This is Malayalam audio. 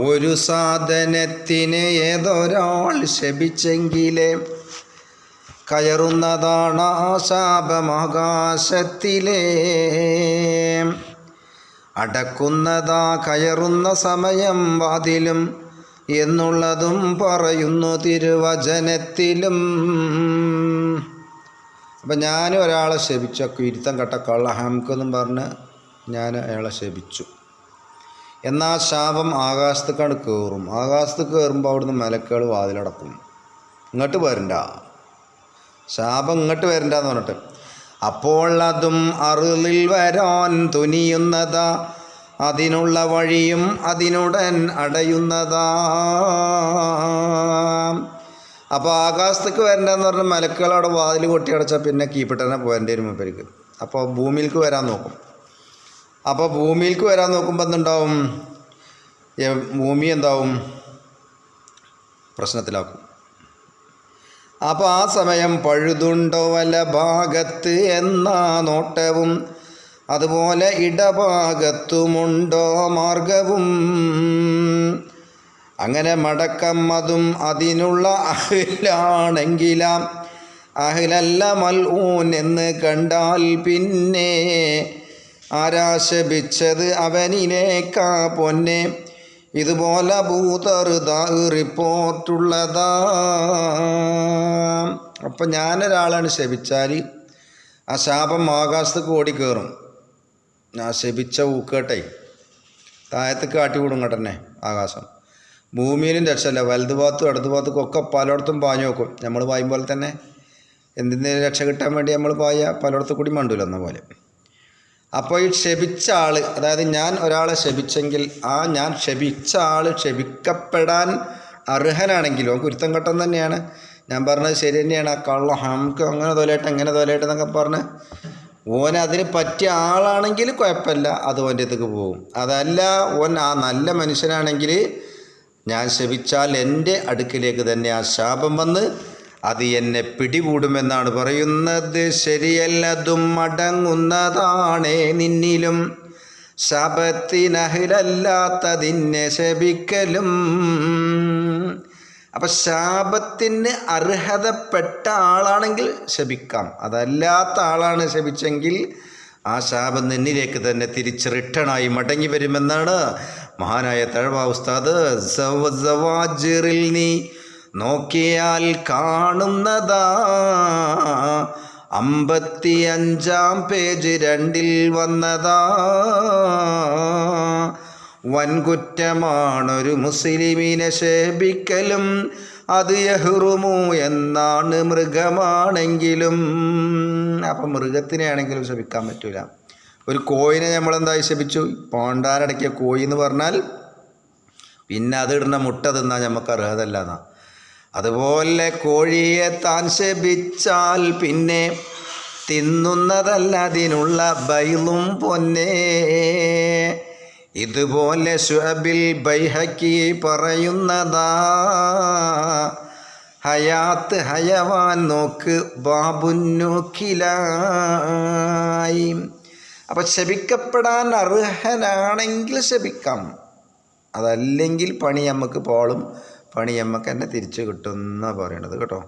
ഒരു സാധനത്തിന് ഏതൊരാൾ ശപിച്ചെങ്കിലേ കയറുന്നതാണ് ആ ശാപമാകാശത്തിലെ. അടക്കുന്നതാ കയറുന്ന സമയം വാതിലും എന്നുള്ളതും പറയുന്നു തിരുവചനത്തിലും. അപ്പം ഞാൻ ഒരാളെ ശപിച്ചു, ഇരുത്തം കട്ട കള്ള ഹംക്കെന്നും പറഞ്ഞ് ഞാൻ അയാളെ ശപിച്ചു. എന്നാൽ ശാപം ആകാശത്തേക്കാണ് കയറും. ആകാശത്ത് കയറുമ്പോൾ അവിടുന്ന് മലക്കുകൾ വാതിലടക്കും. ഇങ്ങോട്ട് വരണ്ട, ശാപം ഇങ്ങോട്ട് വരണ്ടെന്ന് പറഞ്ഞിട്ട്. അപ്പോൾ അതും അറുളിൽ വരാൻ തുനിയുന്നതാ, അതിനുള്ള വഴിയും അതിനുടൻ അടയുന്നതാ. അപ്പോൾ ആകാശത്തേക്ക് വരണ്ടെന്ന് പറഞ്ഞാൽ മലക്കുകൾ അവിടെ വാതിൽ കൊട്ടിയടച്ചാൽ പിന്നെ കീപ്പിട്ടനെ പോകേണ്ടി വരും മൂപ്പർക്ക്. അപ്പോൾ ഭൂമിയിലേക്ക് വരാൻ നോക്കും. അപ്പോൾ ഭൂമിയിലേക്ക് വരാൻ നോക്കുമ്പോൾ എന്തുണ്ടാവും? ഭൂമി എന്താവും? പ്രശ്നത്തിലാക്കും. അപ്പോൾ ആ സമയം പഴുതുണ്ടോ വല ഭാഗത്ത് എന്നാ നോട്ടവും, അതുപോലെ ഇടഭാഗത്തുമുണ്ടോ മാർഗവും. അങ്ങനെ മടക്കം അതും അതിനുള്ള അഹ്ലാണെങ്കിലാം അഹ്ലല്ല മൽഊൻ എന്ന് കണ്ടാൽ പിന്നെ ആരാശപിച്ചത് അവനിലേക്കാ പൊന്നെ. ഇതുപോലെ ഭൂതറുതാ റിപ്പോർട്ടുള്ളതാ. അപ്പം ഞാനൊരാളാണ് ശപിച്ചാൽ ആ ശാപം ആകാശത്തേക്ക് ഓടിക്കയറും. ഞാൻ ശപിച്ച ഊക്കേട്ടെ താഴത്തേക്ക് കാട്ടി കൊടുങ്ങട്ടെ ആകാശം. ഭൂമിയിലും രക്ഷയില്ല. വലതു ഭാഗത്തും ഇടതു ഭാഗത്തും ഒക്കെ പലയിടത്തും പാഞ്ഞു നോക്കും. നമ്മൾ പായും പോലെ തന്നെ എന്തിനു രക്ഷ കിട്ടാൻ വേണ്ടി നമ്മൾ പായ പലയിടത്തും കൂടി മണ്ടൂല എന്ന പോലെ. അപ്പോൾ ഈ ക്ഷപിച്ച ആൾ, അതായത് ഞാൻ ഒരാളെ ക്ഷപിച്ചെങ്കിൽ ആ ഞാൻ ക്ഷപിച്ച ആൾ ക്ഷപിക്കപ്പെടാൻ അർഹനാണെങ്കിലും അവൻ കുരുത്തം കെട്ടം തന്നെയാണ്. ഞാൻ പറഞ്ഞത് ശരി തന്നെയാണ്. ആ കള്ള ഹംക്ക് അങ്ങനെ തോലയിട്ട് എങ്ങനെ തോലയിട്ട് എന്നൊക്കെ പറഞ്ഞ് ഓൻ അതിന് പറ്റിയ ആളാണെങ്കിൽ കുഴപ്പമില്ല, അത് ഓൻ്റെ അടുത്തേക്ക് പോകും. അതല്ല ഓൻ ആ നല്ല മനുഷ്യനാണെങ്കിൽ ഞാൻ ശപിച്ചാൽ എൻ്റെ അടുക്കിലേക്ക് തന്നെ ആ ശാപം വന്ന് അത് എന്നെ പിടികൂടുമെന്നാണ് പറയുന്നത്. ശരിയല്ലതും അടങ്ങുന്നതാണേ നിന്നിലും ശാപത്തിനഹിലല്ലാത്തതിനെ ശപിക്കലും. അപ്പം ശാപത്തിന് അർഹതപ്പെട്ട ആളാണെങ്കിൽ ശപിക്കാം. അതല്ലാത്ത ആളാണ് ശപിച്ചെങ്കിൽ ആ ശാപം നിന്നിലേക്ക് തന്നെ തിരിച്ച് റിട്ടേണായി മടങ്ങി വരുമെന്നാണ് മഹാനായ തഴവ ഉസ്താദ് സവാജിറിൽ നീ നോക്കിയാൽ കാണുന്നതാ. 55 പേജ് 2 വന്നതാ. വൻകുറ്റമാണൊരു മുസ്ലിമിനെ ശപിക്കലും, അത് യഹ്റുമു എന്നാണ് മൃഗമാണെങ്കിലും. അപ്പം മൃഗത്തിനെയാണെങ്കിലും ശപിക്കാൻ പറ്റൂല. ഒരു കോയിനെ നമ്മളെന്തായി ശപിച്ചു? പോണ്ടാരടക്കിയ കോഴി എന്ന് പറഞ്ഞാൽ പിന്നെ അതിടുന്ന മുട്ട തിന്നാൽ നമുക്ക് അർഹതല്ല എന്നാ. അതുപോലെ കോഴിയെ താൻ ശപിച്ചാൽ പിന്നെ തിന്നുന്നതല്ല അതിനുള്ള ബൈളും പൊന്നേ. ഇതുപോലെ ശുഅബിൽ ബൈഹഖി പറയുന്നതാ. ഹയാത്ത് ഹയവാൻ നോക്ക് ബാബുന്നോക്കിലായി. അപ്പം ശപിക്കപ്പെടാൻ അർഹനാണെങ്കിൽ ശപിക്കാം. അതല്ലെങ്കിൽ പണി നമുക്ക് പോളും, പണി നമുക്ക് തന്നെ തിരിച്ചു കിട്ടുമെന്നാണ് പറയണത് കേട്ടോ.